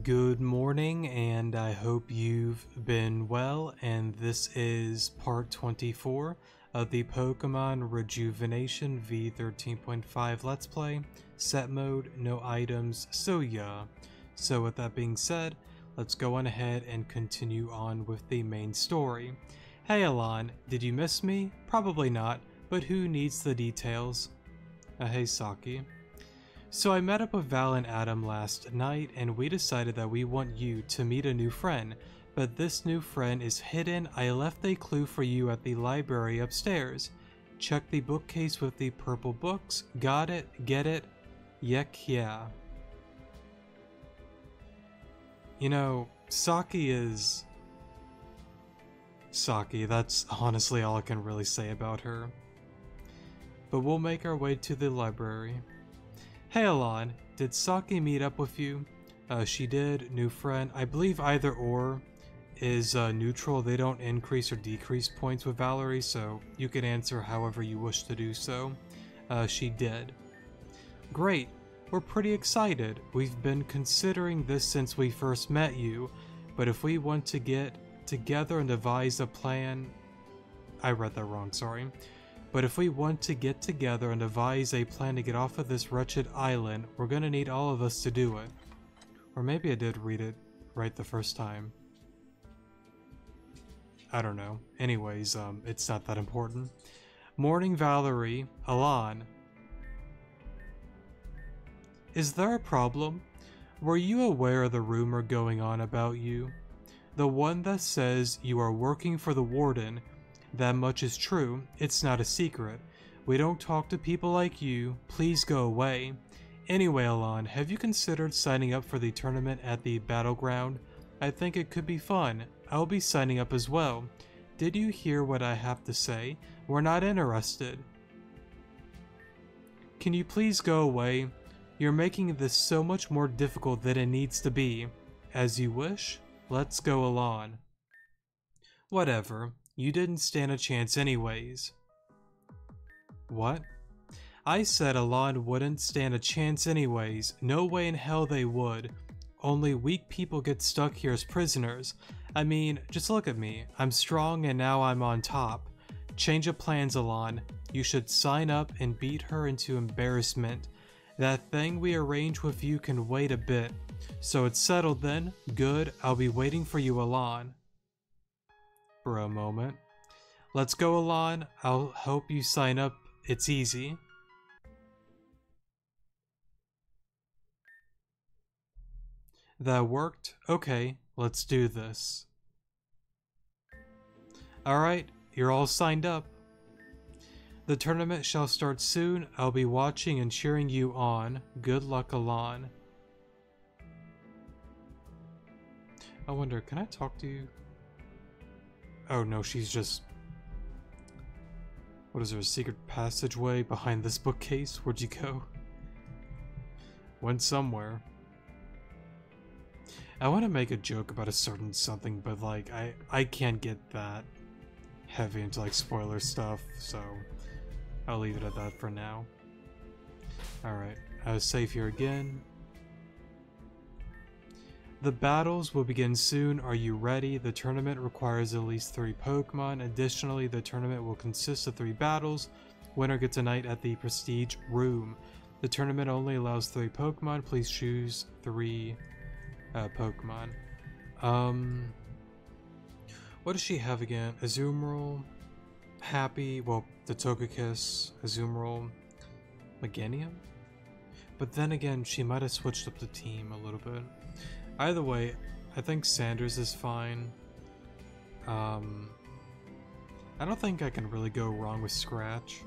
Good morning, and I hope you've been well, and this is part 24 of the Pokemon Rejuvenation V13.5 Let's Play, set mode, no items, so yeah. So with that being said, let's go on ahead and continue on with the main story. Hey Alon, did you miss me? Probably not, but who needs the details? Hey Saki. So I met up with Val and Adam last night, and we decided that we want you to meet a new friend, but this new friend is hidden. I left a clue for you at the library upstairs. Check the bookcase with the purple books. Got it? Get it? Yek yeah. You know, Saki is... Saki, that's honestly all I can really say about her. But we'll make our way to the library. Hey Alon, did Saki meet up with you? She did, new friend. I believe either or is neutral. They don't increase or decrease points with Valerie, so you can answer however you wish to do so. She did. Great, we're pretty excited. We've been considering this since we first met you, but if we want to get together and devise a plan... I read that wrong, sorry. But if we want to get together and devise a plan to get off of this wretched island, we're gonna need all of us to do it. Or maybe I did read it right the first time. I don't know. Anyways, it's not that important. Morning, Valerie. Alon. Is there a problem? Were you aware of the rumor going on about you? The one that says you are working for the warden. That much is true. It's not a secret. We don't talk to people like you. Please go away. Anyway, Alon, have you considered signing up for the tournament at the battleground? I think it could be fun. I'll be signing up as well. Did you hear what I have to say? We're not interested. Can you please go away? You're making this so much more difficult than it needs to be. As you wish. Let's go, Alon. Whatever. You didn't stand a chance anyways. What? I said Alon wouldn't stand a chance anyways. No way in hell they would. Only weak people get stuck here as prisoners. I mean, just look at me. I'm strong and now I'm on top. Change of plans, Alon. You should sign up and beat her into embarrassment. That thing we arranged with you can wait a bit. So it's settled then? Good. I'll be waiting for you, Alon. For a moment. Let's go, Alon. I'll help you sign up. It's easy. That worked? Okay, let's do this. Alright, you're all signed up. The tournament shall start soon. I'll be watching and cheering you on. Good luck, Alon. I wonder, can I talk to you? Oh no, she's just... What is there, a secret passageway behind this bookcase? Where'd you go? Went somewhere. I want to make a joke about a certain something, but like, I can't get that heavy into like spoiler stuff, so I'll leave it at that for now. Alright, I was safe here again. The battles will begin soon. Are you ready? The tournament requires at least 3 Pokemon. Additionally, the tournament will consist of 3 battles. Winner gets a night at the Prestige Room. The tournament only allows 3 Pokemon. Please choose 3 Pokemon. What does she have again? Azumarill, Happy, well, the Togekiss, Azumarill, Meganium? But then again, she might have switched up the team a little bit. Either way, I think Sanders is fine. I don't think I can really go wrong with Scratch.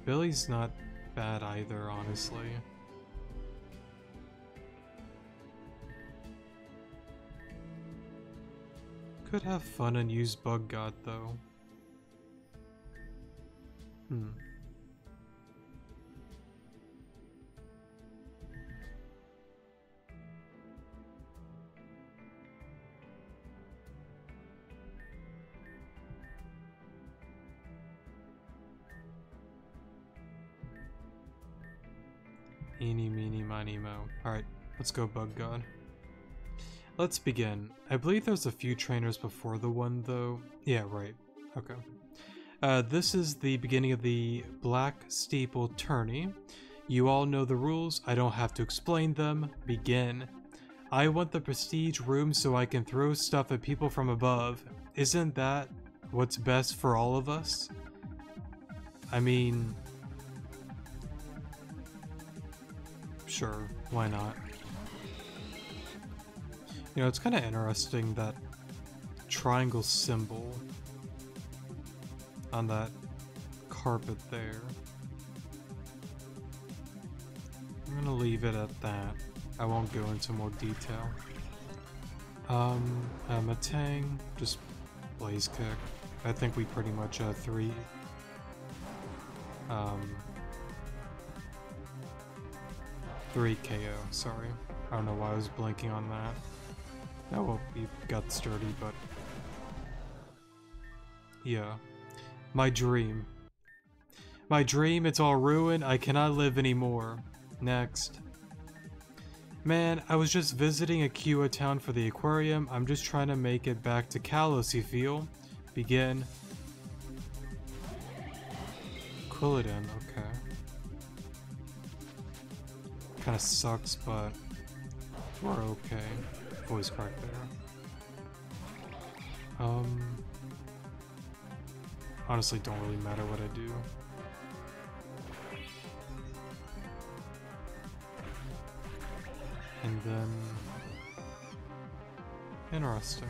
Billy's not bad either, honestly. Could have fun and use Bug God, though. Eeny, meeny, miny, mo. Alright, Let's go, Bug God. Let's begin. I believe there's a few trainers before the one, though. Yeah, right. Okay. This is the beginning of the Black Steeple tourney. You all know the rules. I don't have to explain them. Begin. I want the prestige room so I can throw stuff at people from above. Isn't that what's best for all of us? I mean... Sure, why not? You know, it's kind of interesting that triangle symbol on that carpet there. I'm gonna leave it at that. I won't go into more detail. Matang, just blaze kick. I think we pretty much 3 KO, sorry. I don't know why I was blanking on that. Oh well, we got sturdy, but... Yeah. My dream. My dream, it's all ruined. I cannot live anymore. Next. Man, I was just visiting Akua town for the aquarium. I'm just trying to make it back to Kalos, you feel? Begin. Quilladin, okay. Kinda sucks, but we're okay. Voice crack there. Honestly, don't really matter what I do. And then... Interesting.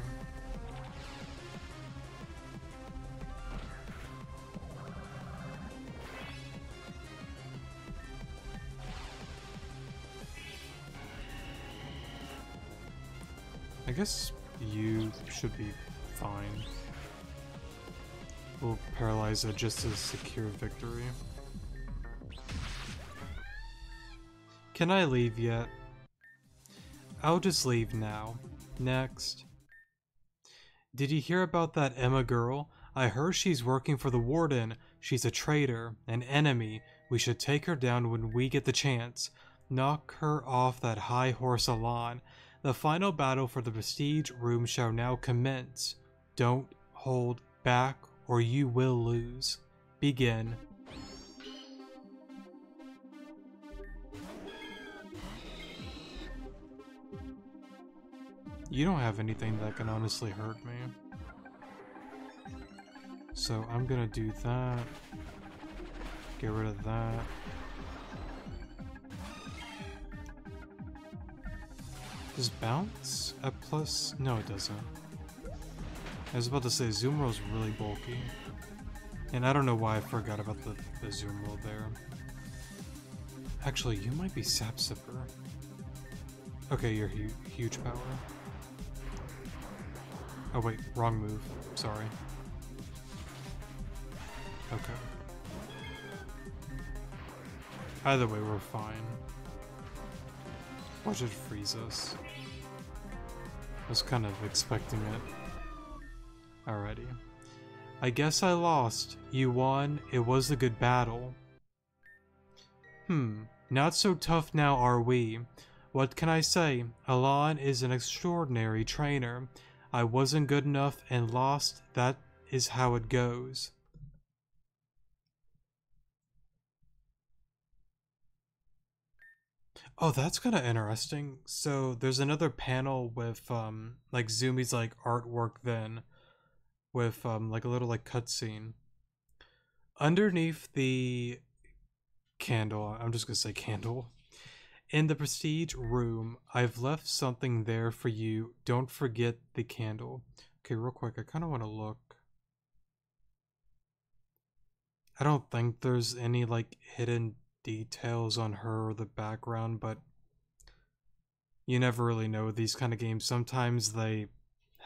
I guess you should be fine. We'll paralyze it just to secure victory. Can I leave yet? I'll just leave now. Next. Did you hear about that Emma girl? I heard she's working for the Warden. She's a traitor, an enemy. We should take her down when we get the chance. Knock her off that high horse Alon. The final battle for the prestige room shall now commence. Don't hold back or you will lose. Begin. You don't have anything that can honestly hurt me. So I'm gonna do that. Get rid of that. Does bounce at plus? No, it doesn't. I was about to say Zoom Roll's really bulky. And I don't know why I forgot about the Zoom Roll there. Actually, you might be Sap Sipper. Okay, you're huge power. Oh wait, wrong move. Sorry. Okay. Either way, we're fine. Watch it freeze us. I was kind of expecting it. Alrighty. I guess I lost. You won. It was a good battle. Not so tough now, are we? What can I say? Alon is an extraordinary trainer. I wasn't good enough and lost. That is how it goes. Oh, that's kind of interesting. So there's another panel with like Zumi's like artwork then with like a little like cutscene. Underneath the candle, I'm just gonna say candle. In the prestige room, I've left something there for you. Don't forget the candle. Okay, real quick, I kind of want to look. I don't think there's any like hidden details on her or the background, but you never really know with these kind of games. Sometimes they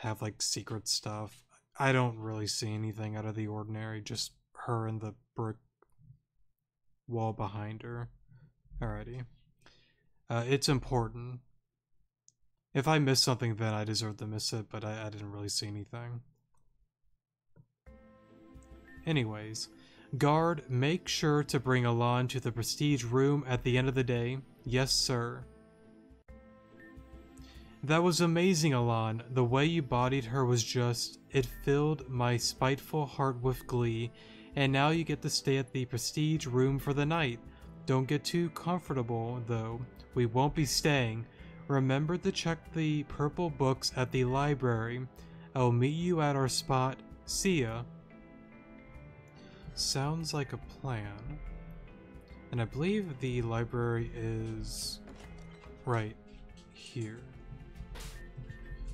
have like secret stuff. I don't really see anything out of the ordinary, just her and the brick wall behind her. Alrighty. It's important. If I miss something, then I deserve to miss it, but I didn't really see anything. Anyways, guard, make sure to bring Alon to the prestige room at the end of the day. Yes, sir. That was amazing, Alan. The way you bodied her was just... It filled my spiteful heart with glee. And now you get to stay at the prestige room for the night. Don't get too comfortable, though. We won't be staying. Remember to check the purple books at the library. I'll meet you at our spot. See ya. Sounds like a plan. And I believe the library is right here.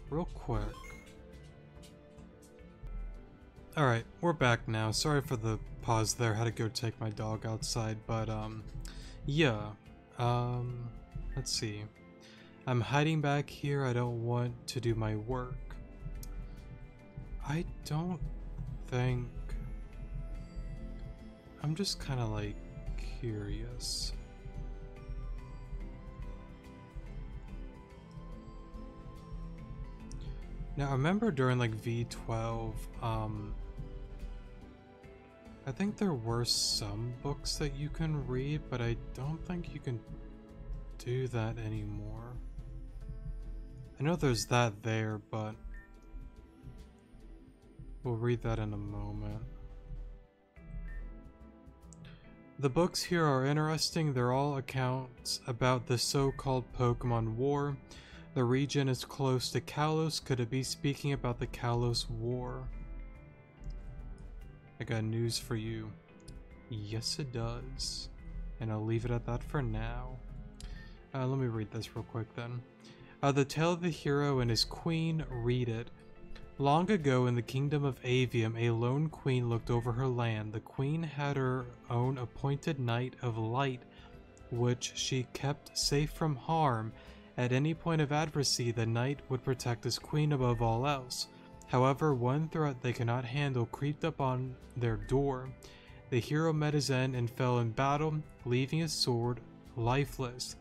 Real quick. Alright, we're back now. Sorry for the pause there. Had to go take my dog outside, but yeah. Let's see. I'm hiding back here. I don't want to do my work. I don't think... I'm just kind of like curious. Now, I remember during like V12, I think there were some books that you can read, but I don't think you can do that anymore. I know there's that there, but we'll read that in a moment. The books here are interesting. They're all accounts about the so-called Pokemon War. The region is close to Kalos. Could it be speaking about the Kalos War? I got news for you. Yes, it does. And I'll leave it at that for now. Let me read this real quick then. The Tale of the Hero and His Queen. Read it. Long ago in the kingdom of Avium, a lone queen looked over her land. The queen had her own appointed knight of light, which she kept safe from harm. At any point of adversity, the knight would protect his queen above all else. However, one threat they could not handle creeped up on their door. The hero met his end and fell in battle, leaving his sword lifeless.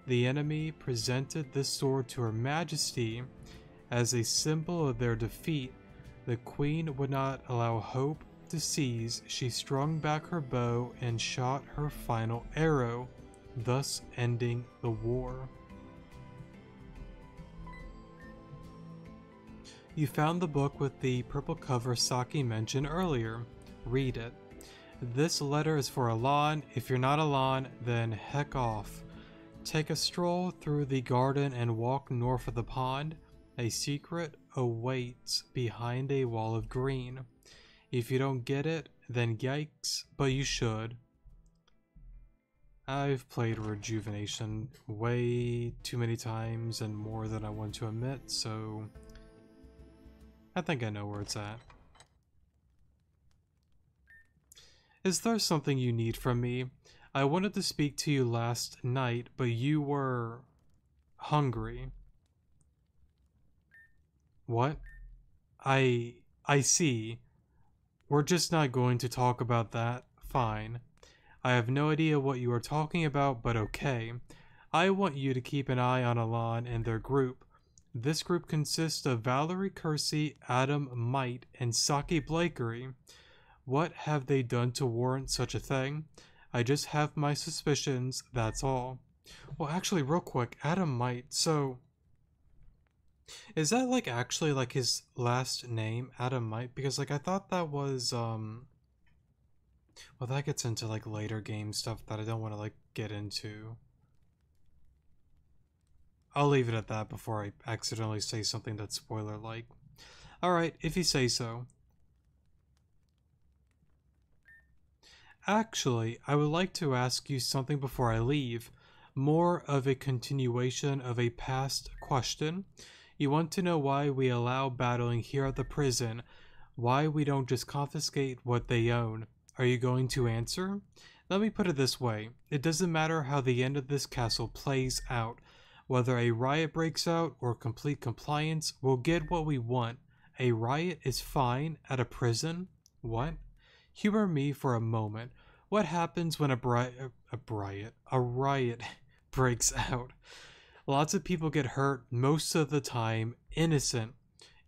The enemy presented this sword to Her Majesty as a symbol of their defeat. The queen would not allow hope to cease. She strung back her bow and shot her final arrow, thus ending the war. You found the book with the purple cover Saki mentioned earlier. Read it. This letter is for Alan. If you're not Alan, then heck off. Take a stroll through the garden and walk north of the pond. A secret awaits behind a wall of green. If you don't get it, then yikes, but you should. I've played Rejuvenation way too many times and more than I want to admit, so I think I know where it's at. Is there something you need from me? I wanted to speak to you last night, but you were hungry. What? I see. We're just not going to talk about that. Fine. I have no idea what you are talking about, but okay. I want you to keep an eye on Alan and their group. This group consists of Valerie Kersey, Adam Might, and Saki Blakery. What have they done to warrant such a thing? I just have my suspicions, that's all. Well, actually, real quick, Adam Might, so... is that, like, actually, like, his last name, Adam Might? Because, like, I thought that was, well, that gets into, like, later game stuff that I don't want to, like, get into. I'll leave it at that before I accidentally say something that's spoiler-like. Alright, if you say so. Actually, I would like to ask you something before I leave. More of a continuation of a past question. You want to know why we allow battling here at the prison, why we don't just confiscate what they own. Are you going to answer? Let me put it this way. It doesn't matter how the end of this castle plays out. Whether a riot breaks out or complete compliance, we'll get what we want. A riot is fine at a prison? What? Humor me for a moment. What happens when a riot breaks out? Lots of people get hurt, most of the time innocent.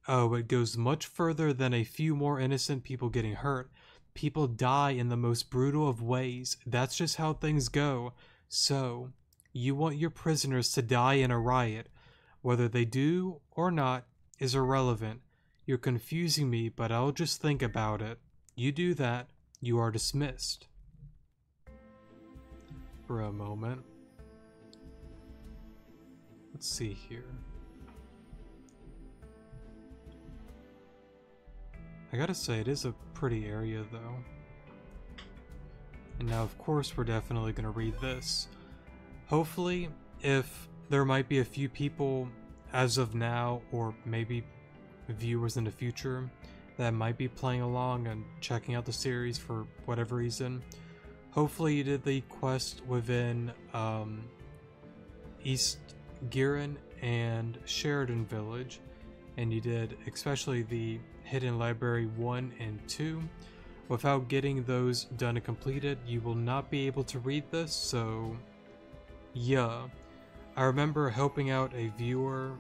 Oh, it goes much further than a few more innocent people getting hurt. People die in the most brutal of ways. That's just how things go. So, you want your prisoners to die in a riot. Whether they do or not is irrelevant. You're confusing me, but I'll just think about it. You do that, you are dismissed. For a moment. Let's see here. I gotta say, it is a pretty area though. And now of course we're definitely gonna read this. Hopefully, if there might be a few people as of now, or maybe viewers in the future, that might be playing along and checking out the series for whatever reason. Hopefully you did the quest within East Giron and Sheridan Village, and you did especially the Hidden Library 1 and 2. Without getting those done and completed, you will not be able to read this, so yeah. I remember helping out a viewer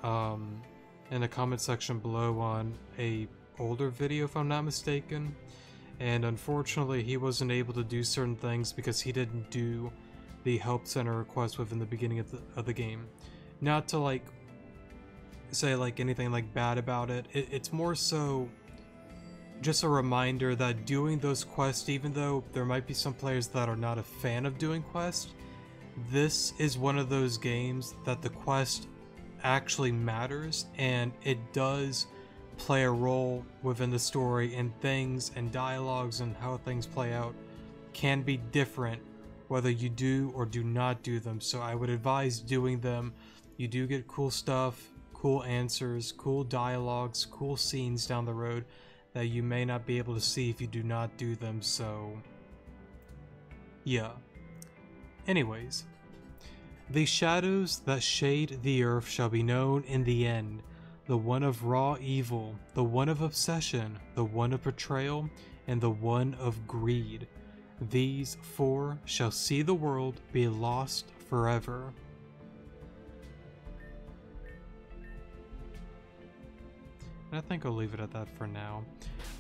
in the comment section below on a older video, if I'm not mistaken, and unfortunately he wasn't able to do certain things because he didn't do the help center request within the beginning of the game. Not to like say like anything like bad about it, it's more so just a reminder that doing those quests, even though there might be some players that are not a fan of doing quests, this is one of those games that the quest actually matters, and it does play a role within the story, and things and dialogues and how things play out can be different whether you do or do not do them. So I would advise doing them. You do get cool stuff, cool answers, cool dialogues, cool scenes down the road that you may not be able to see if you do not do them, so yeah. Anyways, the shadows that shade the earth shall be known in the end, the one of raw evil, the one of obsession, the one of betrayal, and the one of greed. These four shall see the world be lost forever. And I think I'll leave it at that for now.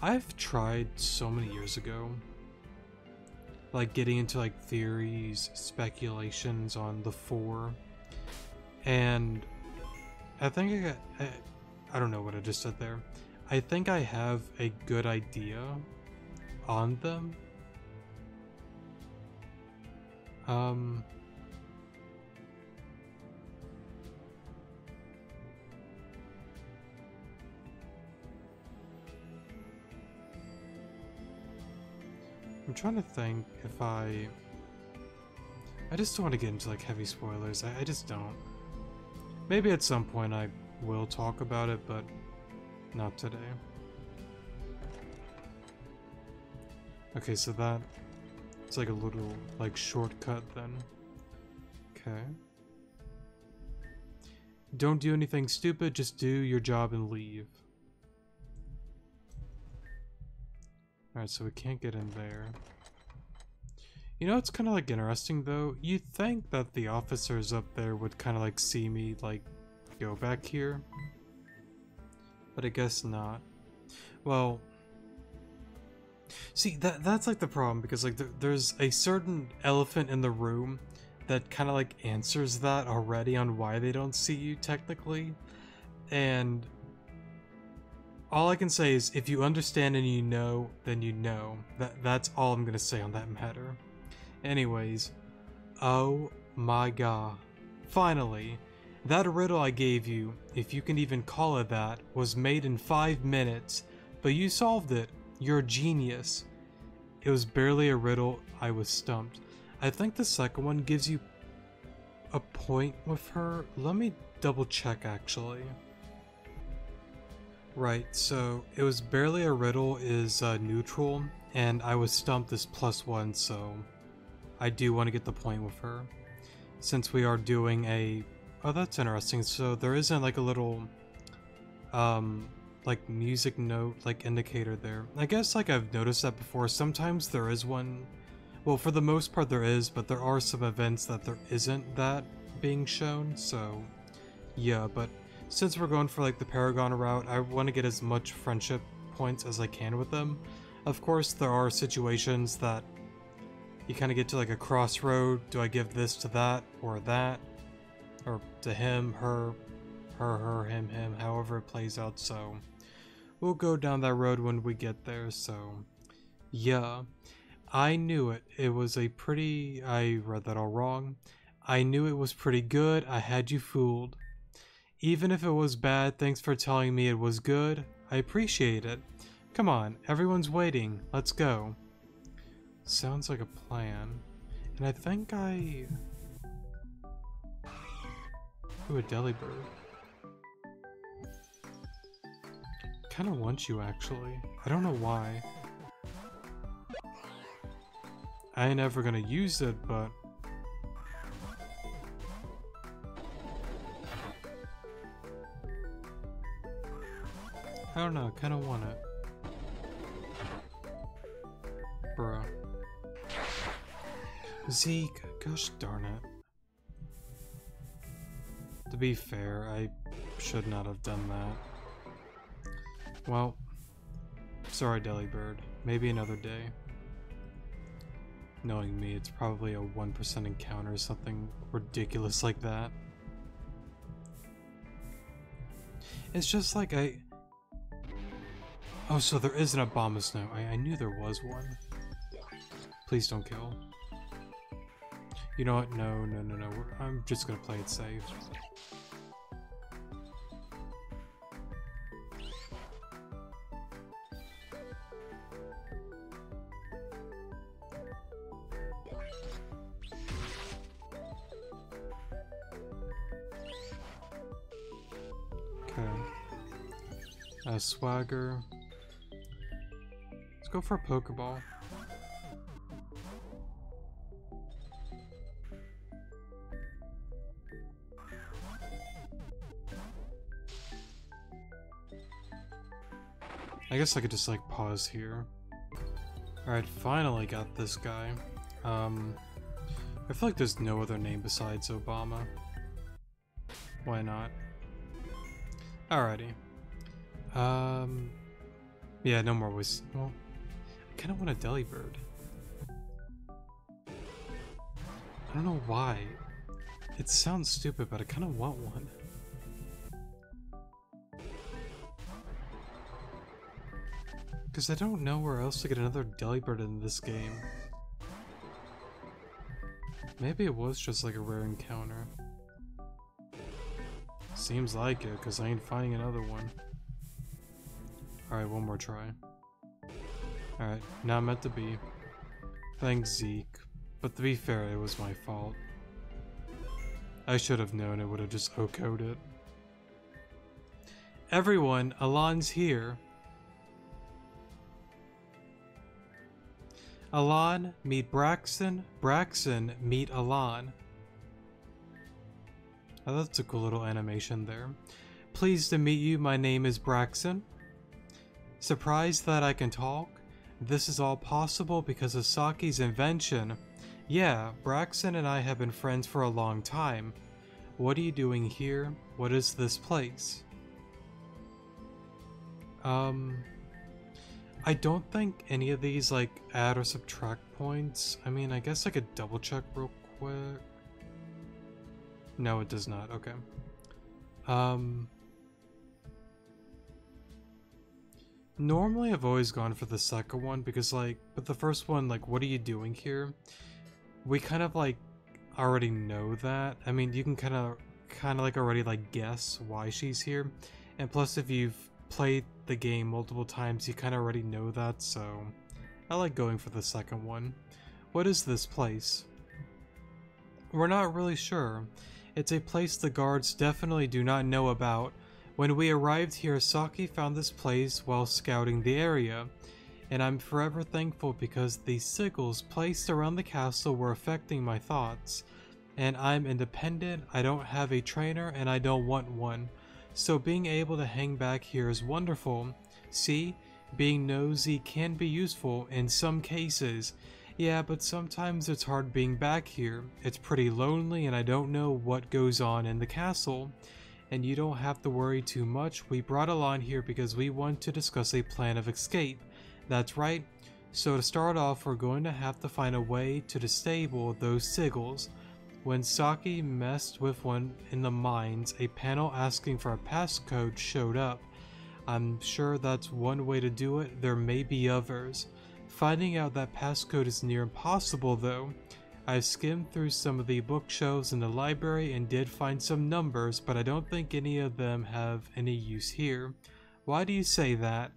I've tried so many years ago, like getting into like theories, speculations on the four, and I think I don't know what I just said there. I think I have a good idea on them. I'm trying to think if I just don't want to get into like heavy spoilers. I just don't. Maybe at some point I will talk about it, but not today. Okay, so that it's like a little like shortcut then. Okay. Don't do anything stupid, just do your job and leave. Alright, so we can't get in there. You know, it's kind of like interesting though. You'd think that the officers up there would kind of like see me like go back here, but I guess not. Well, see, that's like the problem, because like there's a certain elephant in the room that kind of like answers that already on why they don't see you technically, and all I can say is if you understand and you know, then you know. That's all I'm gonna say on that matter. Anyways, oh my god. Finally, that riddle I gave you, if you can even call it that, was made in 5 minutes, but you solved it. You're a genius. It was barely a riddle, I was stumped. I think the second one gives you a point with her. Let me double check actually. Right, so it was barely a riddle is neutral, and I was stumped as +1, so I do want to get the point with her. Since we are doing a... Oh, that's interesting. So there isn't like a little, like music note, like indicator there. I guess like I've noticed that before. Sometimes there is one. Well, for the most part there is, but there are some events that there isn't that being shown, so yeah, but since we're going for like the Paragon route, I want to get as much friendship points as I can with them. Of course, there are situations that you kind of get to like a crossroad. Do I give this to that, or to him, her, her, him, however it plays out, so we'll go down that road when we get there, so yeah. I knew it. It was a pretty... I read that all wrong. I knew it was pretty good. I had you fooled. Even if it was bad, thanks for telling me it was good. I appreciate it. Come on, everyone's waiting. Let's go. Sounds like a plan. And I think I... Ooh, a Delibird. Kinda want you, actually. I don't know why. I ain't ever gonna use it, but... I don't know, kinda want it. Bruh. Zeke, gosh darn it. To be fair, I should not have done that. Well, sorry Delibird. Maybe another day. Knowing me, it's probably a 1% encounter or something ridiculous like that. It's just like Oh, so there is an Abomasnow. I knew there was one. Please don't kill. You know what? No. I'm just gonna play it safe. Okay. Swagger. Let's go for a Pokeball. I guess I could just like pause here. Alright, finally got this guy. I feel like there's no other name besides Obama. Why not? Alrighty. Yeah, no more was. Well, I kind of want a Delibird. I don't know why. It sounds stupid, but I kind of want one. Because I don't know where else to get another Delibird in this game. Maybe it was just like a rare encounter. Seems like it, because I ain't finding another one. Alright, one more try. Alright, not meant to be. Thanks, Zeke. But to be fair, it was my fault. I should have known it would have just OHKO'd it. Everyone, Alon's here. Alon, meet Braxton. Braxton, meet Alon. Oh, that's a cool little animation there. Pleased to meet you, my name is Braxton. Surprised that I can talk? This is all possible because of Saki's invention. Yeah, Braxton and I have been friends for a long time. What are you doing here? What is this place? I don't think any of these like add or subtract points. I mean, I guess I could double check real quick. No, it does not. Okay. Normally I've always gone for the second one because like, but the first one, like, what are you doing here? We kind of like already know that. I mean, you can kind of like already like guess why she's here. And plus, if you've played the game multiple times, you kind of already know that, so I like going for the second one. What is this place? We're not really sure. It's a place the guards definitely do not know about. When we arrived here, Saki found this place while scouting the area, and I'm forever thankful because the sigils placed around the castle were affecting my thoughts. And I'm independent, I don't have a trainer, and I don't want one. So being able to hang back here is wonderful. See, being nosy can be useful in some cases. Yeah, but sometimes it's hard being back here. It's pretty lonely and I don't know what goes on in the castle. And you don't have to worry too much. We brought Alon here because we want to discuss a plan of escape. That's right. So to start off, we're going to have to find a way to disable those sigils. When Saki messed with one in the mines, a panel asking for a passcode showed up. I'm sure that's one way to do it, there may be others. Finding out that passcode is near impossible though. I skimmed through some of the bookshelves in the library and did find some numbers, but I don't think any of them have any use here. Why do you say that?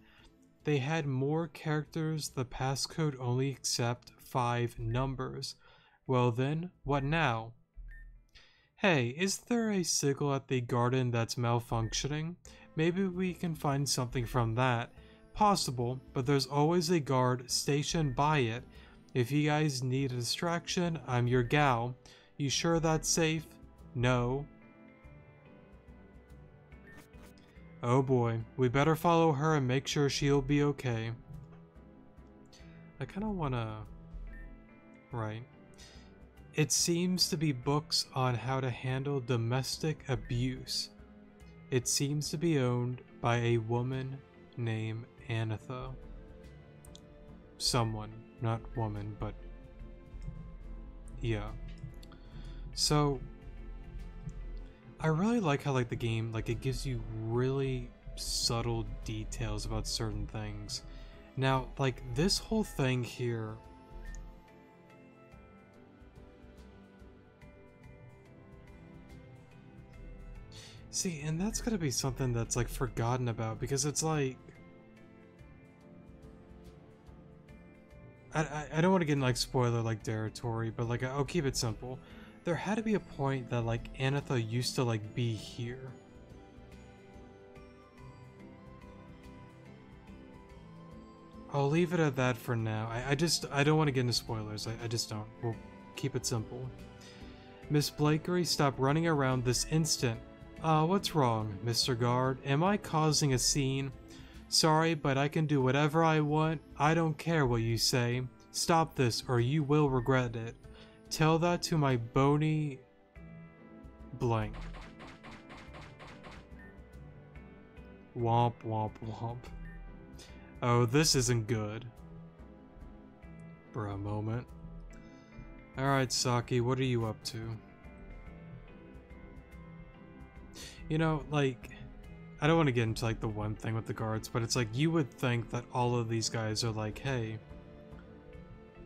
They had more characters, the passcode only accept 5 numbers. Well then, what now? Hey, is there a sigil at the garden that's malfunctioning? Maybe we can find something from that. Possible, but there's always a guard stationed by it. If you guys need a distraction, I'm your gal. You sure that's safe? No. Oh boy, we better follow her and make sure she'll be okay. I kinda wanna... Right. It seems to be books on how to handle domestic abuse. It seems to be owned by a woman named Anitha. Someone, not woman, but yeah. So I really like how the game it gives you really subtle details about certain things. Now, this whole thing here, see, and that's gonna be something that's forgotten about, because it's I don't want to get in spoiler territory, but I'll keep it simple. There had to be a point that Anitha used to be here. I'll leave it at that for now. I don't want to get into spoilers. I just don't. We'll keep it simple. Miss Blakery, stop running around this instant. What's wrong, Mr. Guard? Am I causing a scene? Sorry, but I can do whatever I want. I don't care what you say. Stop this, or you will regret it. Tell that to my bony... blank. Womp womp womp. Oh, this isn't good. For a moment. Alright, Saki, what are you up to? You know, I don't want to get into the one thing with the guards, but it's you would think that all of these guys are hey,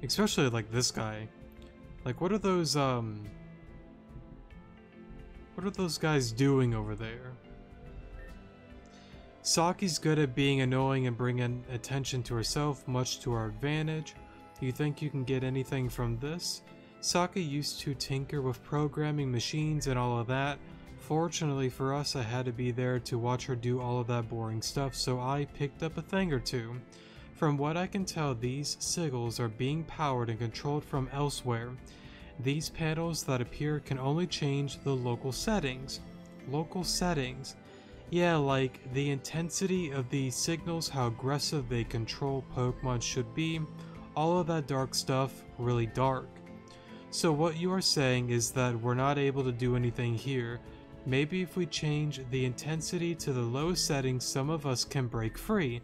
especially this guy. What are those guys doing over there? Saki's good at being annoying and bringing attention to herself, much to our advantage. You think you can get anything from this? Saki used to tinker with programming machines and all of that. Fortunately for us, I had to be there to watch her do all of that boring stuff, so I picked up a thing or two. From what I can tell, these sigils are being powered and controlled from elsewhere. These panels that appear can only change the local settings. Local settings? Yeah, the intensity of the signals, how aggressive they control Pokemon should be, all of that dark stuff, really dark. So what you are saying is that we're not able to do anything here. Maybe if we change the intensity to the lowest settings, some of us can break free,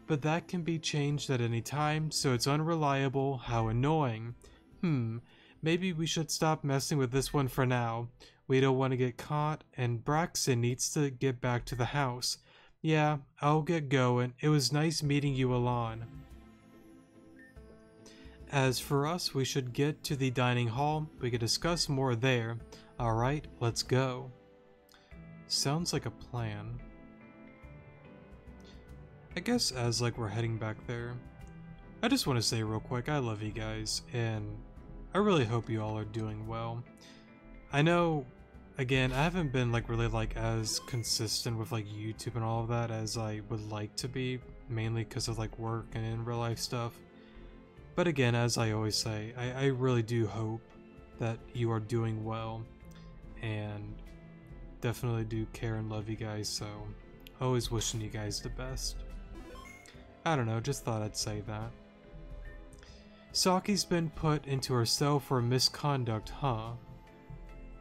but that can be changed at any time, so it's unreliable. How annoying. Maybe we should stop messing with this one for now. We don't want to get caught, and Braxton needs to get back to the house. Yeah, I'll get going. It was nice meeting you, Alon. As for us, we should get to the dining hall. We could discuss more there. Alright, let's go. Sounds like a plan. I guess as we're heading back there, I just want to say real quick, I love you guys, and I really hope you all are doing well. I know, again, I haven't been really as consistent with YouTube and all of that as I would like to be, mainly because of work and in real life stuff. But again, as I always say, I really do hope that you are doing well, and definitely do care and love you guys, so always wishing you guys the best. I don't know, just thought I'd say that. Saki's been put into her cell for misconduct, huh?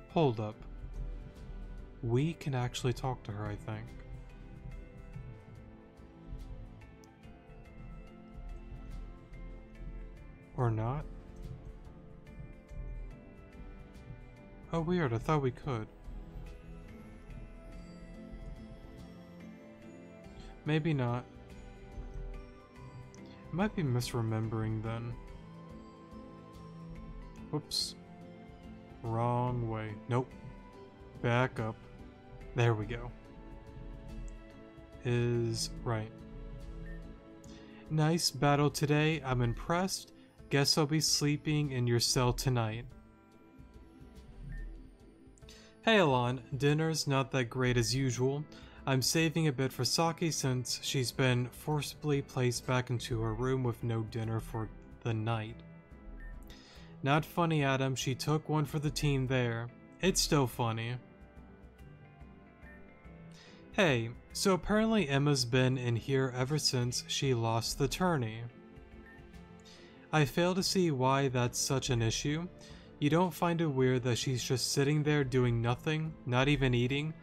Hold up. We can actually talk to her, I think. Or not? Oh, weird. I thought we could. Maybe not. I might be misremembering then. Whoops. Wrong way. Nope. Back up. There we go. Is right. Nice battle today. I'm impressed. Guess I'll be sleeping in your cell tonight. Hey Alon, dinner's not that great as usual. I'm saving a bit for Saki since she's been forcibly placed back into her room with no dinner for the night. Not funny, Adam. She took one for the team there. It's still funny. Hey, so apparently Emma's been in here ever since she lost the tourney. I fail to see why that's such an issue. You don't find it weird that she's just sitting there doing nothing, not even eating,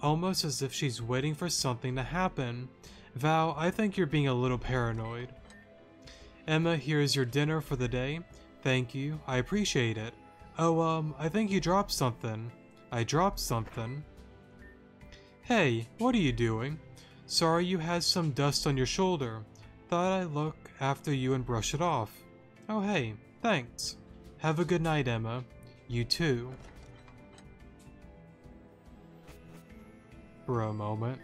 almost as if she's waiting for something to happen? Val, I think you're being a little paranoid. Emma, here's your dinner for the day. Thank you, I appreciate it. Oh, I think you dropped something. I dropped something. Hey, what are you doing? Sorry you had some dust on your shoulder. Thought I'd look after you and brush it off. Oh hey, thanks. Have a good night, Emma. You too. For a moment.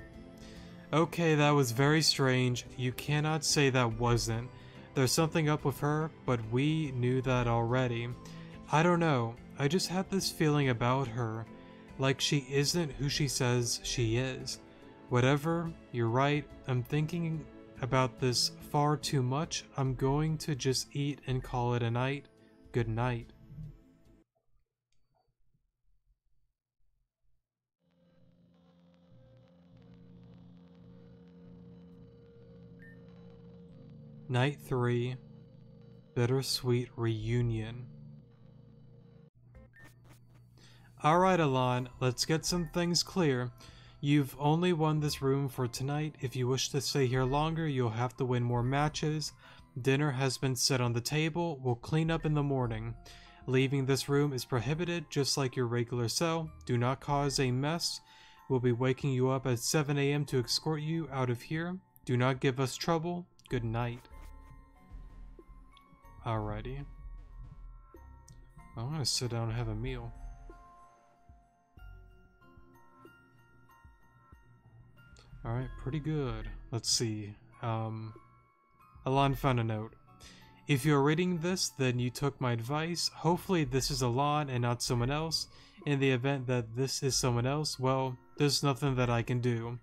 Okay, that was very strange. You cannot say that wasn't. There's something up with her, but we knew that already. I don't know. I just have this feeling about her. Like she isn't who she says she is. Whatever, you're right. I'm thinking about this far too much. I'm going to just eat and call it a night. Good night. Night 3. Bittersweet Reunion. Alright, Alon, let's get some things clear. You've only won this room for tonight. If you wish to stay here longer, you'll have to win more matches. Dinner has been set on the table. We'll clean up in the morning. Leaving this room is prohibited, just like your regular cell. Do not cause a mess. We'll be waking you up at 7 a.m. to escort you out of here. Do not give us trouble. Good night. Alrighty. I'm gonna sit down and have a meal. Alright, pretty good. Let's see. Alon found a note. If you're reading this, then you took my advice. Hopefully this is Alon and not someone else. In the event that this is someone else, well, there's nothing that I can do.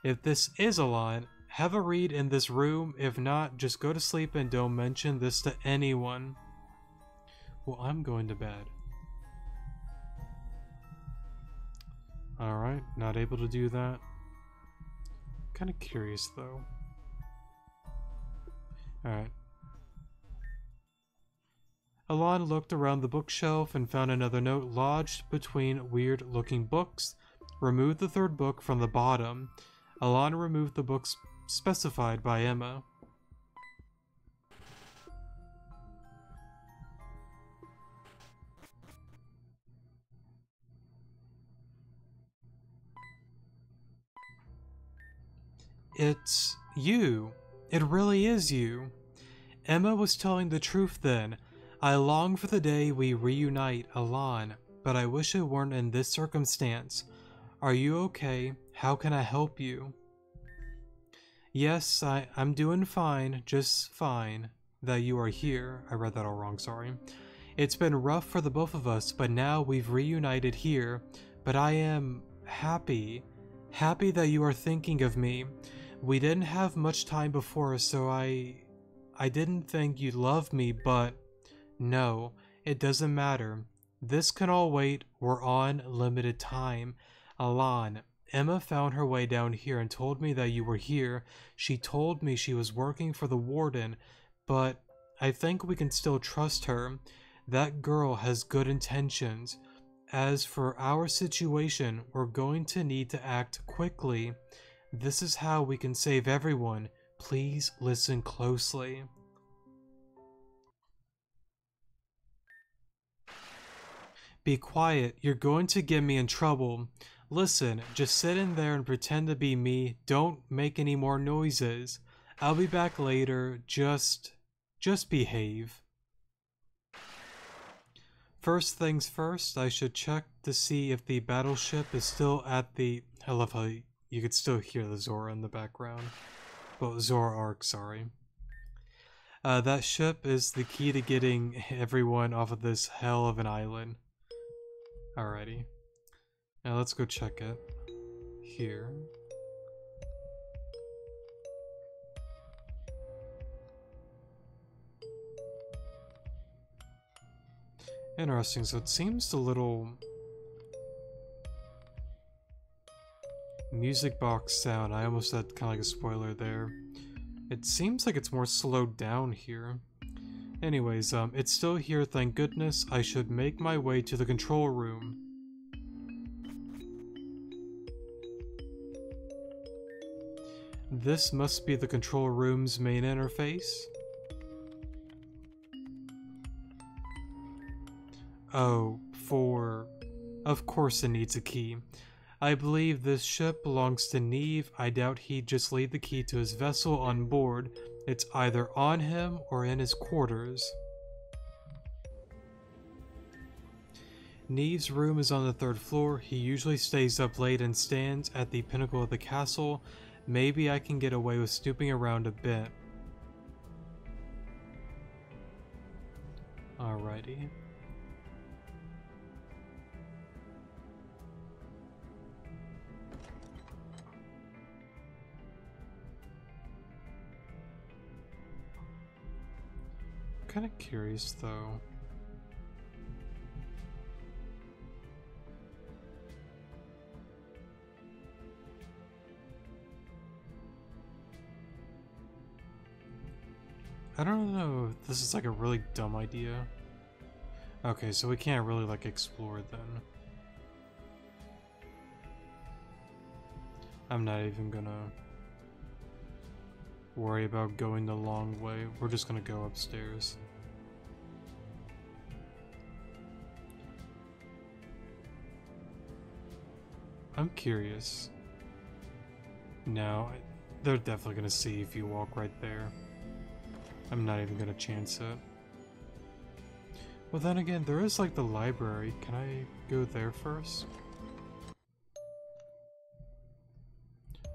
If this is Alon, have a read in this room. If not, just go to sleep and don't mention this to anyone. Well, I'm going to bed. Alright, not able to do that. Kind of curious though. Alright. Alon looked around the bookshelf and found another note lodged between weird looking books. Remove the third book from the bottom. Alon removed the books specified by Emma. It's you. It really is you. Emma was telling the truth then. I long for the day we reunite, Alon, but I wish it weren't in this circumstance. Are you okay? How can I help you? Yes, I'm doing fine, just fine. That you are here. I read that all wrong, sorry. It's been rough for the both of us, but now we've reunited here. But I am happy. Happy that you are thinking of me. We didn't have much time before, so I didn't think you'd love me, but no, it doesn't matter. This can all wait. We're on limited time. Alon, Emma found her way down here and told me that you were here. She told me she was working for the warden, but I think we can still trust her. That girl has good intentions. As for our situation, we're going to need to act quickly. This is how we can save everyone. Please listen closely. Be quiet, you're going to get me in trouble. Listen, just sit in there and pretend to be me. Don't make any more noises. I'll be back later. Just behave. First things first, I should check to see if the battleship is still at the... I love how you could still hear the Zora in the background. Well, Zora Arc, sorry. That ship is the key to getting everyone off of this hell of an island. Alrighty. Now let's go check it. Here. Interesting, so it seems the little music box sound, I almost had kind of like a spoiler there. It seems like it's more slowed down here. Anyways, it's still here, thank goodness. I should make my way to the control room. This must be the control room's main interface. Oh, of course it needs a key. I believe this ship belongs to Neved. I doubt he'd just leave the key to his vessel on board. It's either on him or in his quarters. Neved's room is on the 3rd floor. He usually stays up late and stands at the pinnacle of the castle. Maybe I can get away with snooping around a bit. Alrighty. Kind of curious though. I don't know if this is like a really dumb idea. Okay, so we can't really like explore then. I'm not even gonna worry about going the long way. We're just gonna go upstairs. I'm curious. No, they're definitely gonna see if you walk right there. I'm not even gonna chance it. Well then again, there is like the library. Can I go there first?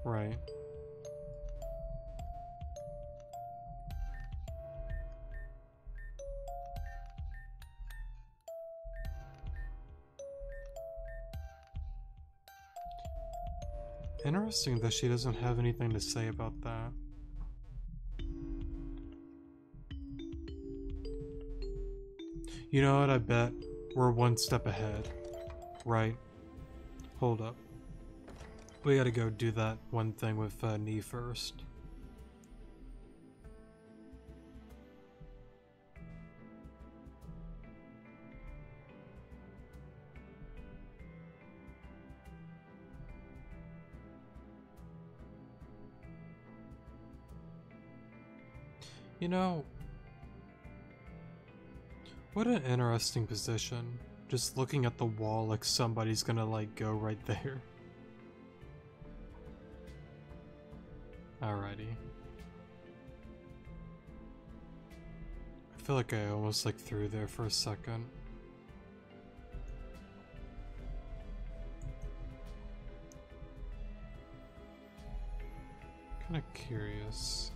Right. Interesting that she doesn't have anything to say about that. You know what, I bet we're one step ahead. Right? Hold up. We gotta go do that one thing with Neved first. You know, what an interesting position. Just looking at the wall like somebody's gonna like go right there. Alrighty. I feel like I almost like threw there for a second. Kinda curious.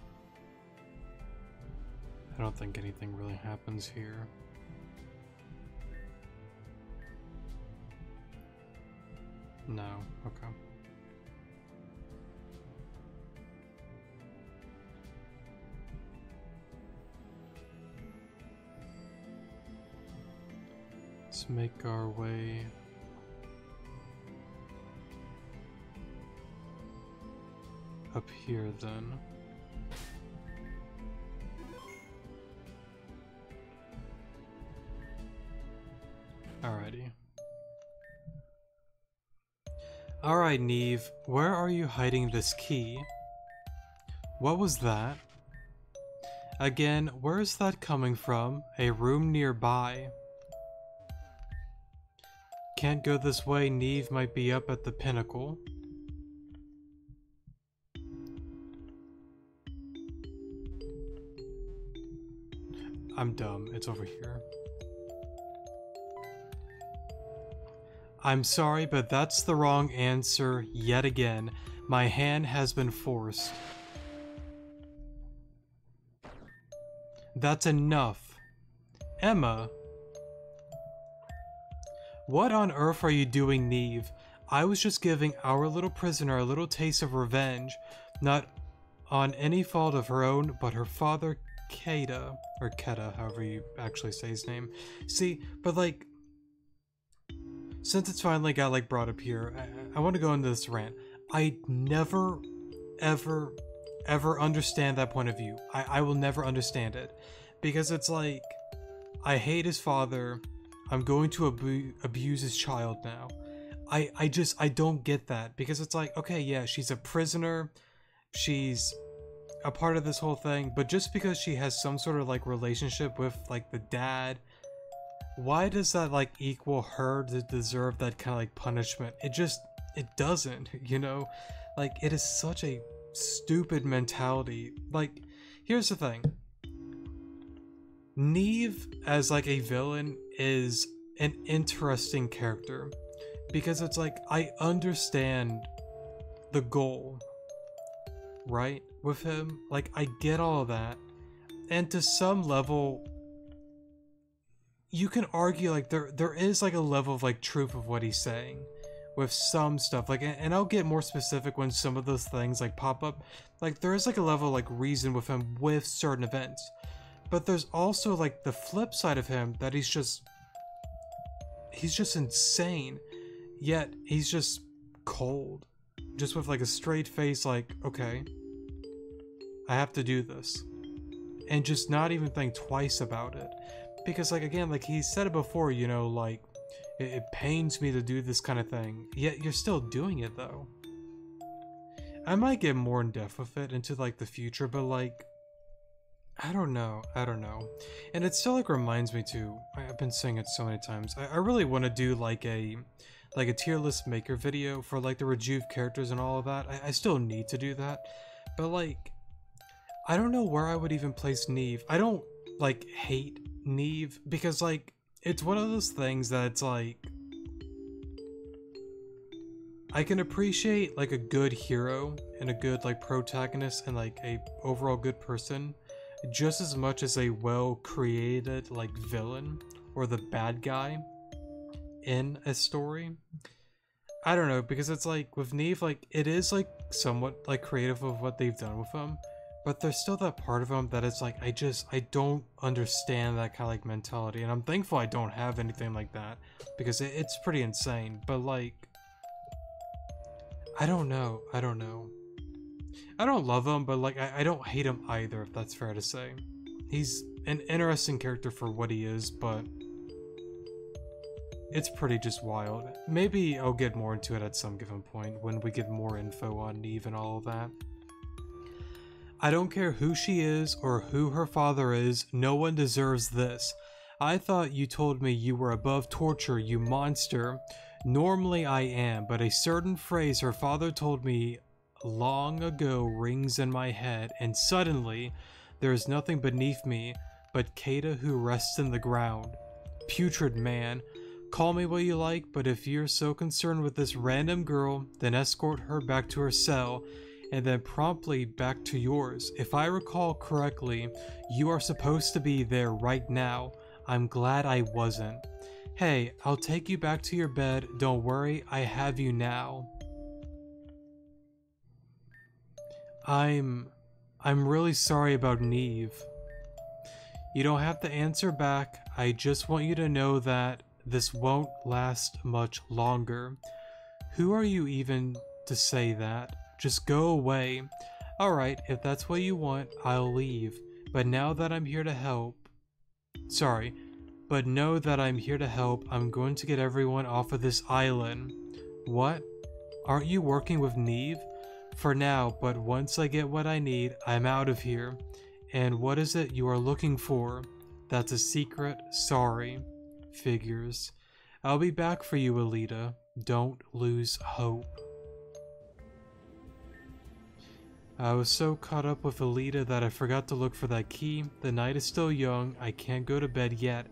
I don't think anything really happens here. No, okay. Let's make our way up here then. Alrighty. Alright, Neved, where are you hiding this key? What was that? Again, where is that coming from? A room nearby. can't go this way. Neve might be up at the pinnacle. I'm dumb. It's over here. I'm sorry, but that's the wrong answer yet again. My hand has been forced. That's enough. Emma. What on earth are you doing, Neve? I was just giving our little prisoner a little taste of revenge, not on any fault of her own, but her father, Keta, or Keta, however you actually say his name. See, but like, since it's finally got like brought up here, I want to go into this rant. I never, ever understand that point of view. I will never understand it, because it's like, I hate his father. I'm going to abuse his child now. I don't get that, because it's like, okay, yeah, she's a prisoner, she's a part of this whole thing, but just because she has some sort of like relationship with like the dad, why does that like equal her to deserve that kind of like punishment? It doesn't, you know? Like, it is such a stupid mentality. Like, here's the thing. Neve as like a villain is an interesting character, because it's like, I understand the goal, right, with him. Like, I get all of that, and to some level you can argue like there is like a level of like truth of what he's saying with some stuff, like, and I'll get more specific when some of those things like pop up. Like, there is like a level of like reason with him with certain events, but there's also like the flip side of him that he's just insane, yet he's just cold, just with like a straight face, like, okay, I have to do this, and just not even think twice about it. Because like, again, like he said it before, you know, like, it pains me to do this kind of thing, yet you're still doing it though. I might get more in depth with it into like the future, but like, I don't know. And it still like reminds me too, I've been saying it so many times, I really want to do like a tier list maker video for like the Rejuve characters and all of that. I still need to do that, but like, I don't know where I would even place Neve. I don't like hate Neve, because like, it's one of those things that it's like, I can appreciate like a good hero and a good like protagonist and like a overall good person just as much as a well created like villain or the bad guy in a story. I don't know, because it's like with Neve, like, it is like somewhat like creative of what they've done with him, but there's still that part of him that it's like, I don't understand that kind of like mentality, and I'm thankful I don't have anything like that, because it's pretty insane. But like, I don't know. I don't love him, but like, I don't hate him either, if that's fair to say. He's an interesting character for what he is, but it's pretty just wild. Maybe I'll get more into it at some given point when we get more info on Neve and all of that. I don't care who she is or who her father is, no one deserves this. I thought you told me you were above torture, you monster. Normally I am, but a certain phrase her father told me long ago rings in my head, and suddenly there is nothing beneath me but Keta who rests in the ground. Putrid man. Call me what you like, but if you're so concerned with this random girl, then escort her back to her cell, and then promptly back to yours. If I recall correctly, you are supposed to be there right now. I'm glad I wasn't. Hey, I'll take you back to your bed. Don't worry, I have you now. I'm really sorry about Neve. You don't have to answer back. I just want you to know that this won't last much longer. Who are you even to say that? Just go away. Alright, if that's what you want, I'll leave. But now that I'm here to help... Sorry. But know that I'm here to help. I'm going to get everyone off of this island. What? Aren't you working with Neve? For now, but once I get what I need, I'm out of here. And what is it you are looking for? That's a secret. Sorry. Figures. I'll be back for you, Alita. Don't lose hope. I was so caught up with Alita that I forgot to look for that key. The night is still young. I can't go to bed yet.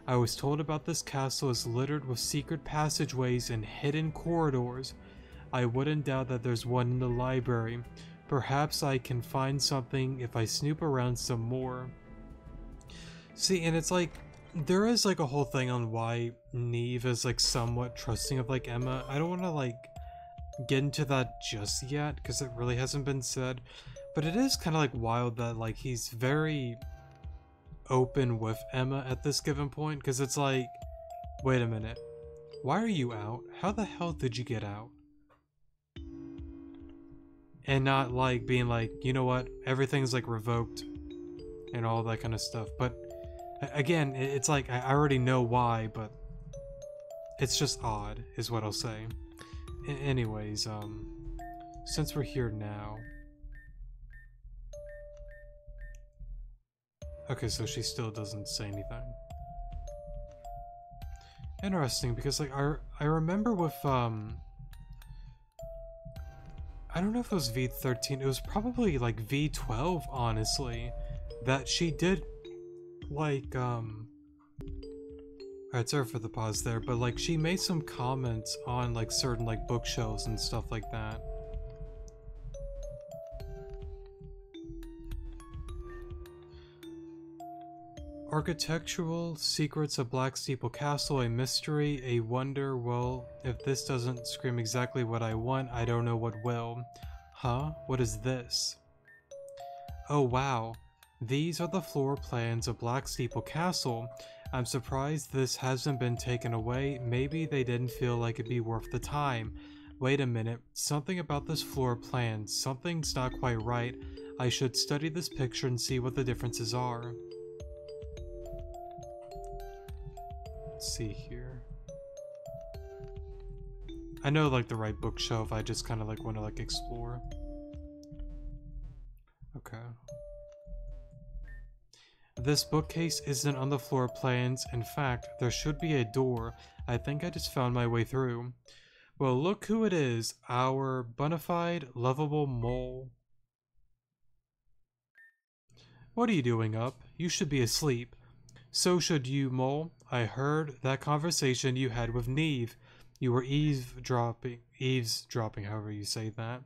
I was told about this castle is littered with secret passageways and hidden corridors. I wouldn't doubt that there's one in the library. Perhaps I can find something if I snoop around some more. See, and it's like, there is like a whole thing on why Neve is like somewhat trusting of like Emma. I don't want to like get into that just yet because it really hasn't been said, but it is kind of like wild that like he's very open with Emma at this given point, because it's like, wait a minute, why are you out? How the hell did you get out? And not like being like, you know what, everything's like revoked and all that kind of stuff. But again, it's like I already know why, but it's just odd is what I'll say. Anyways, since we're here now, okay, so she still doesn't say anything. Interesting, because like I remember with I don't know if it was V13, it was probably like V12, honestly, that she did like alright, sorry for the pause there, but like she made some comments on like certain like bookshelves and stuff like that. Architectural secrets of Black Steeple Castle, a mystery, a wonder. Well, if this doesn't scream exactly what I want, I don't know what will. Huh? What is this? Oh wow. These are the floor plans of Black Steeple Castle. I'm surprised this hasn't been taken away. Maybe they didn't feel like it'd be worth the time. Wait a minute. Something about this floor plan. Something's not quite right. I should study this picture and see what the differences are. Let's see here. I know like the right bookshelf, I just kind of like want to like explore. Okay. This bookcase isn't on the floor plans. In fact, there should be a door. I think I just found my way through. Well, look who it is. Our bona fide, lovable mole. What are you doing up? You should be asleep. So should you, mole. I heard that conversation you had with Neve. You were eavesdropping, however you say that.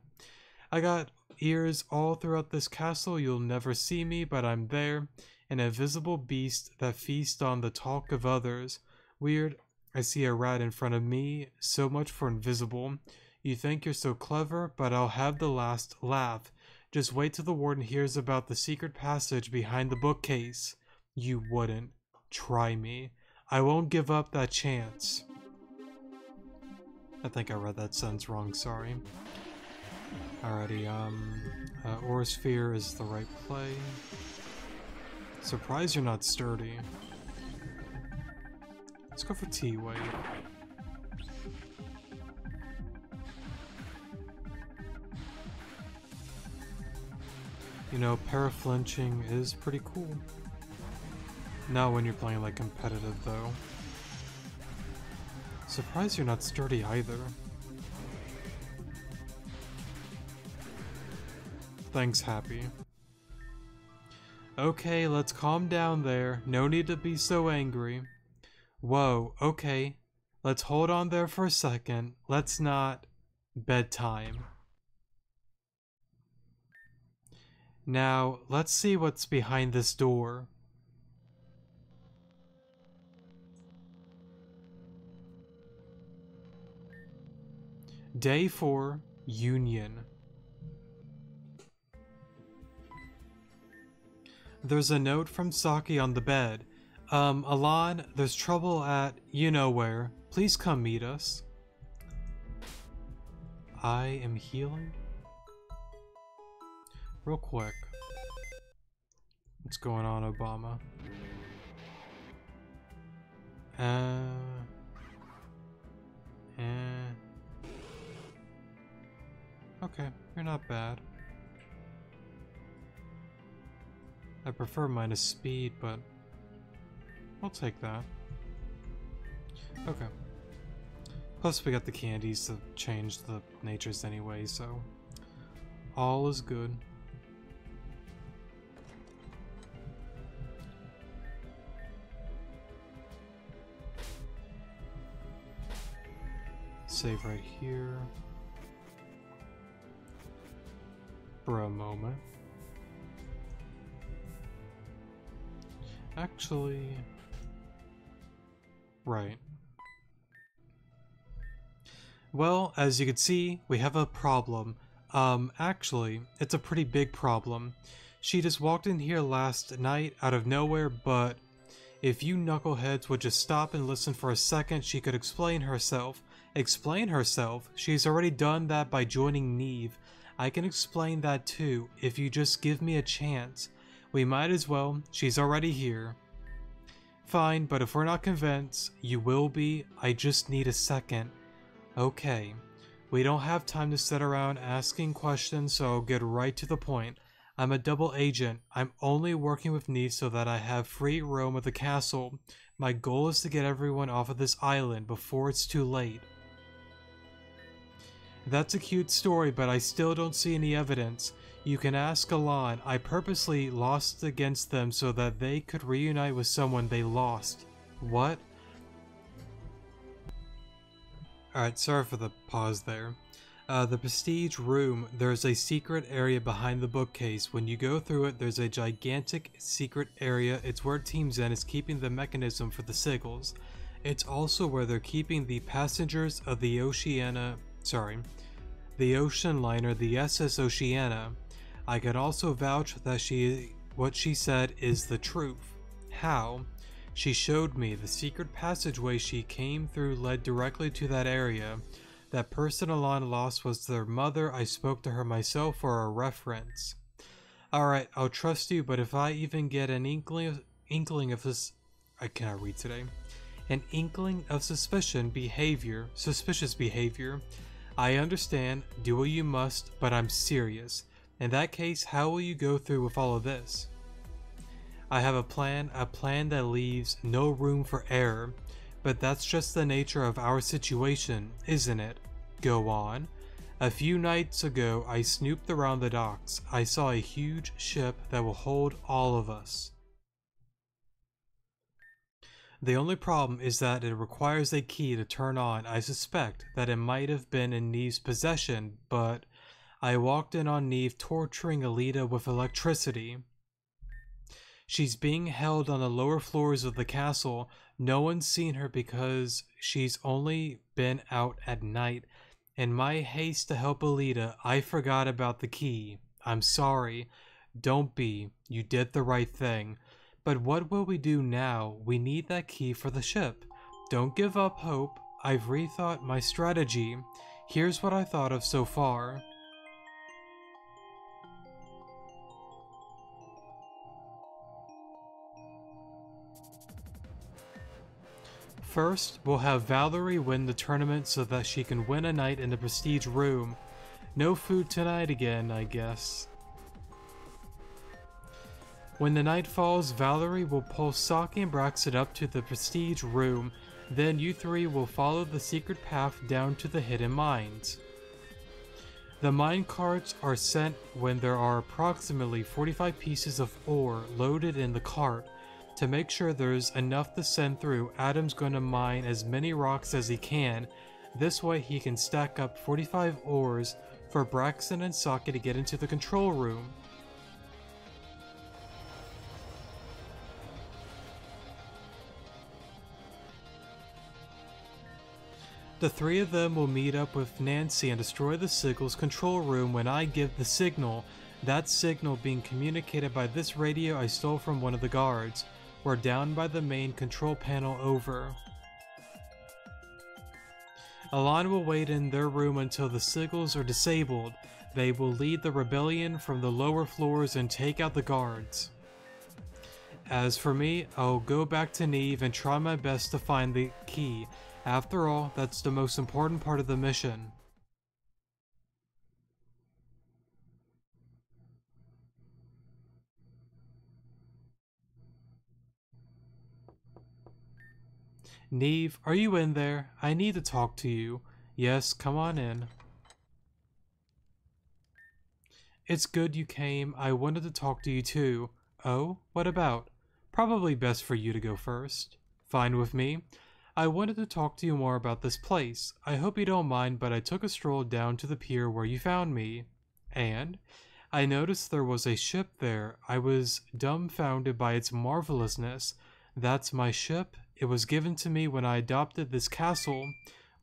I got ears all throughout this castle. You'll never see me, but I'm there. An invisible beast that feasts on the talk of others. Weird. I see a rat in front of me. So much for invisible. You think you're so clever, but I'll have the last laugh. Just wait till the warden hears about the secret passage behind the bookcase. You wouldn't. Try me. I won't give up that chance. I think I read that sentence wrong, sorry. Alrighty, Orosphere is the right play. Surprised you're not sturdy. Let's go for T-Wave. You know, paraflinching is pretty cool. Not when you're playing like competitive though. Surprised you're not sturdy either. Thanks, Happy. Okay, let's calm down there. No need to be so angry. Whoa, okay. Let's hold on there for a second. Let's not... Bedtime. Now, let's see what's behind this door. Day 4, Union. There's a note from Saki on the bed. Alon, there's trouble at you-know-where. Please come meet us. I am healing? Real quick. What's going on, Obama? Okay, you're not bad. I prefer minus speed, but I'll take that. Okay. Plus we got the candies to change the natures anyway, so all is good. Save right here. For a moment. Actually... Right. Well, as you can see, we have a problem. Actually, it's a pretty big problem. She just walked in here last night out of nowhere, but if you knuckleheads would just stop and listen for a second, she could explain herself. Explain herself? She's already done that by joining Neved. I can explain that too, if you just give me a chance. We might as well, she's already here. Fine, but if we're not convinced, you will be. I just need a second. Okay, we don't have time to sit around asking questions, so I'll get right to the point. I'm a double agent. I'm only working with Neved so that I have free roam of the castle. My goal is to get everyone off of this island before it's too late. That's a cute story, but I still don't see any evidence. You can ask Alan. I purposely lost against them so that they could reunite with someone they lost. What? Alright, sorry for the pause there. The Prestige Room, there's a secret area behind the bookcase. When you go through it, there's a gigantic secret area. It's where Team Zen is keeping the mechanism for the sigils. It's also where they're keeping the passengers of the the ocean liner, the SS Oceana. I can also vouch that what she said is the truth. How? She showed me the secret passageway she came through led directly to that area. That person Alon lost was their mother. I spoke to her myself for a reference. Alright, I'll trust you, but if I even get an inkling of this... I cannot read today. An inkling of suspicious behavior, I understand, do what you must, but I'm serious. In that case, how will you go through with all of this? I have a plan that leaves no room for error, but that's just the nature of our situation, isn't it? Go on. A few nights ago, I snooped around the docks. I saw a huge ship that will hold all of us. The only problem is that it requires a key to turn on. I suspect that it might have been in Neve's possession, but I walked in on Neved torturing Alita with electricity. She's being held on the lower floors of the castle. No one's seen her because she's only been out at night. In my haste to help Alita, I forgot about the key. I'm sorry. Don't be. You did the right thing. But what will we do now? We need that key for the ship. Don't give up hope. I've rethought my strategy. Here's what I thought of so far. First, we'll have Valerie win the tournament so that she can win a night in the Prestige Room. No food tonight again, I guess. When the night falls, Valerie will pull Saki and Braxton up to the Prestige Room. Then you three will follow the secret path down to the hidden mines. The mine carts are sent when there are approximately 45 pieces of ore loaded in the cart. To make sure there's enough to send through, Adam's gonna mine as many rocks as he can. This way he can stack up 45 ores for Braxton and Saki to get into the control room. The three of them will meet up with Nancy and destroy the sigil's control room when I give the signal. That signal being communicated by this radio I stole from one of the guards. We're down by the main control panel, over. Alon will wait in their room until the sigils are disabled. They will lead the rebellion from the lower floors and take out the guards. As for me, I'll go back to Neved and try my best to find the key. After all, that's the most important part of the mission. Neve, are you in there? I need to talk to you. Yes, come on in. It's good you came. I wanted to talk to you too. Oh, what about? Probably best for you to go first. Fine with me. I wanted to talk to you more about this place. I hope you don't mind, but I took a stroll down to the pier where you found me. And I noticed there was a ship there. I was dumbfounded by its marvelousness. That's my ship. It was given to me when I adopted this castle.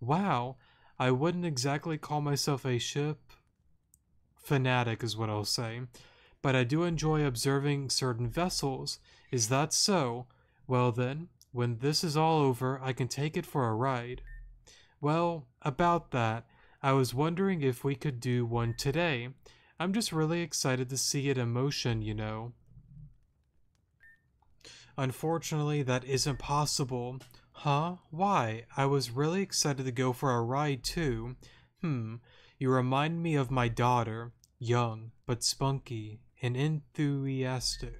Wow, I wouldn't exactly call myself a ship fanatic is what I'll say, but I do enjoy observing certain vessels. Is that so? Well then, when this is all over, I can take it for a ride. Well, about that, I was wondering if we could do one today. I'm just really excited to see it in motion, you know. Unfortunately, that isn't possible. Huh? Why? I was really excited to go for a ride too. You remind me of my daughter, young but spunky and enthusiastic,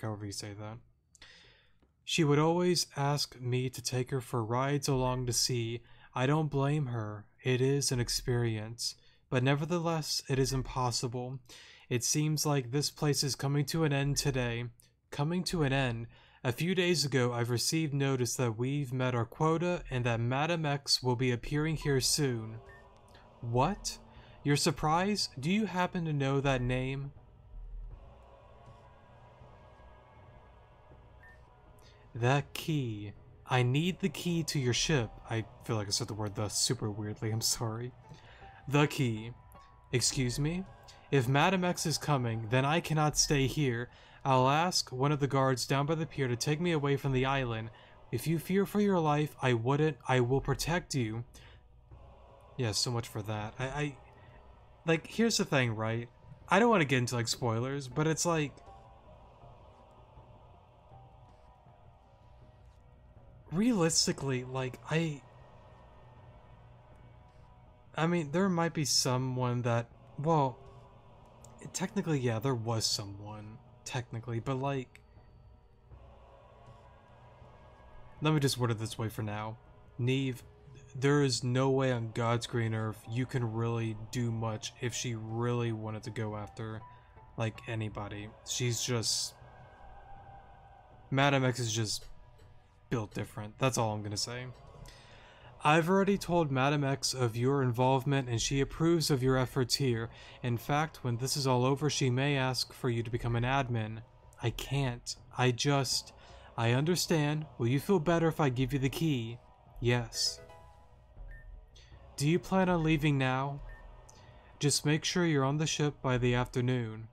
however you say that. She would always ask me to take her for rides along the sea. I don't blame her. It is an experience, but nevertheless, it is impossible. It seems like this place is coming to an end today. Coming to an end. A few days ago, I've received notice that we've met our quota and that Madam X will be appearing here soon. What? You're surprised? Do you happen to know that name? That key. I need the key to your ship. I feel like I said the word "the" super weirdly, I'm sorry. The key. Excuse me? If Madam X is coming, then I cannot stay here. I'll ask one of the guards down by the pier to take me away from the island. If you fear for your life, I will protect you. Yeah, so much for that. Like, here's the thing, right? I don't want to get into, like, spoilers, but it's like... realistically, like, I mean, there might be someone that... well, technically, yeah, there was someone, technically, but, like... let me just word it this way for now. Neve, there is no way on God's green earth you can really do much if she really wanted to go after, like, anybody. She's just... Madam X is just built different. That's all I'm gonna say. I've already told Madam X of your involvement and she approves of your efforts here. In fact, when this is all over, she may ask for you to become an admin. I can't. I understand. Will you feel better if I give you the key? Yes. Do you plan on leaving now? Just make sure you're on the ship by the afternoon.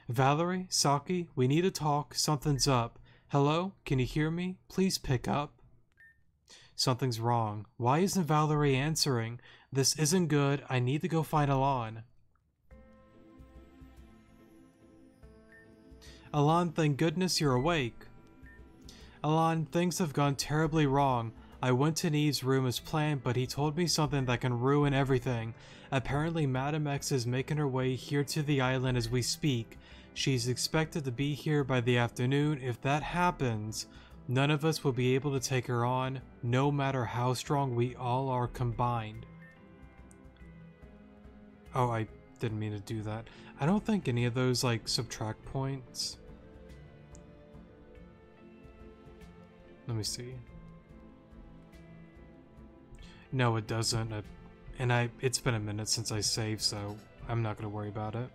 Valerie, Saki, we need to talk. Something's up. Hello? Can you hear me? Please pick up. Something's wrong. Why isn't Valerie answering? This isn't good. I need to go find Alon. Alon, thank goodness you're awake. Alon, things have gone terribly wrong. I went to Neve's room as planned, but he told me something that can ruin everything. Apparently, Madam X is making her way here to the island as we speak. She's expected to be here by the afternoon. If that happens, none of us will be able to take her on, no matter how strong we all are combined. Oh, I didn't mean to do that. I don't think any of those, like, subtract points. Let me see. No, it doesn't. It's been a minute since I saved, so I'm not going to worry about it.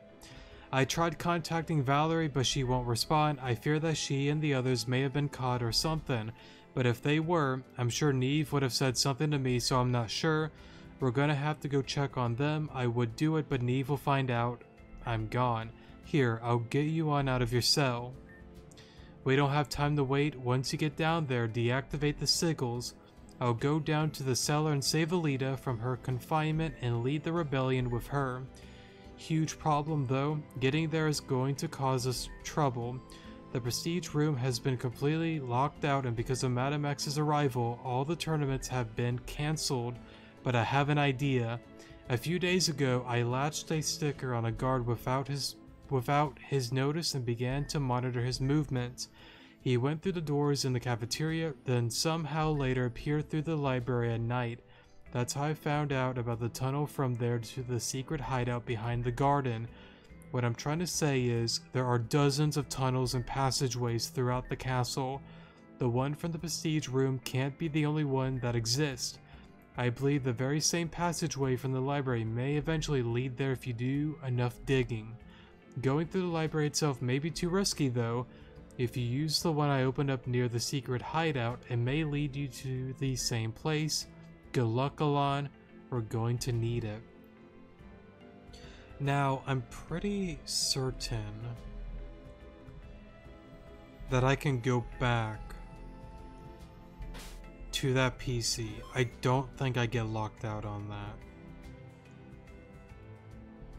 I tried contacting Valerie, but she won't respond. I fear that she and the others may have been caught or something. But if they were, I'm sure Neve would have said something to me, so I'm not sure. We're going to have to go check on them. I would do it, but Neve will find out I'm gone. Here, I'll get you on out of your cell. We don't have time to wait. Once you get down there, deactivate the sigils. I'll go down to the cellar and save Alita from her confinement and lead the rebellion with her. Huge problem though, getting there is going to cause us trouble. The prestige room has been completely locked out, and because of Madam X's arrival, all the tournaments have been cancelled. But I have an idea. A few days ago, I latched a sticker on a guard without his without his notice and began to monitor his movements. He went through the doors in the cafeteria, then somehow later appeared through the library at night. That's how I found out about the tunnel from there to the secret hideout behind the garden. What I'm trying to say is, there are dozens of tunnels and passageways throughout the castle. The one from the prestige room can't be the only one that exists. I believe the very same passageway from the library may eventually lead there if you do enough digging. Going through the library itself may be too risky though. If you use the one I opened up near the secret hideout, it may lead you to the same place. Good luck, Alon. We're going to need it. Now, I'm pretty certain that I can go back to that PC. I don't think I get locked out on that.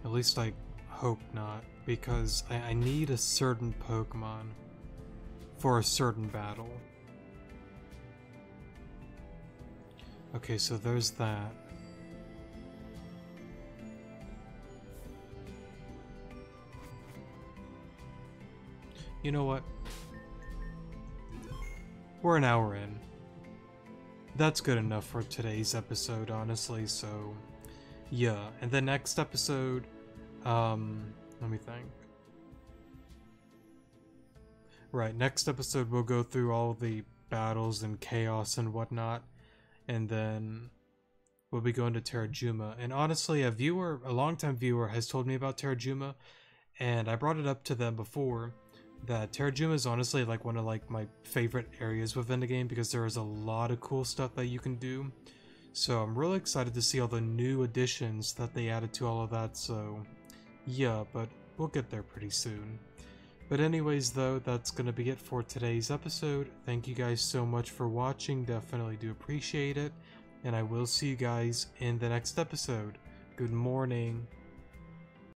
At least I hope not, because I need a certain Pokemon for a certain battle. Okay, so there's that. You know what? We're an hour in. That's good enough for today's episode, honestly, so yeah. And the next episode, let me think. Right, next episode we'll go through all the battles and chaos and whatnot, and then we'll be going to Terrajuma. And honestly, a longtime viewer has told me about Terrajuma, and I brought it up to them before, that Terrajuma is honestly like one of my favorite areas within the game because there is a lot of cool stuff that you can do. So I'm really excited to see all the new additions that they added to all of that, so yeah, but we'll get there pretty soon. But anyways though, that's gonna be it for today's episode. Thank you guys so much for watching, definitely do appreciate it, and I will see you guys in the next episode. Good morning.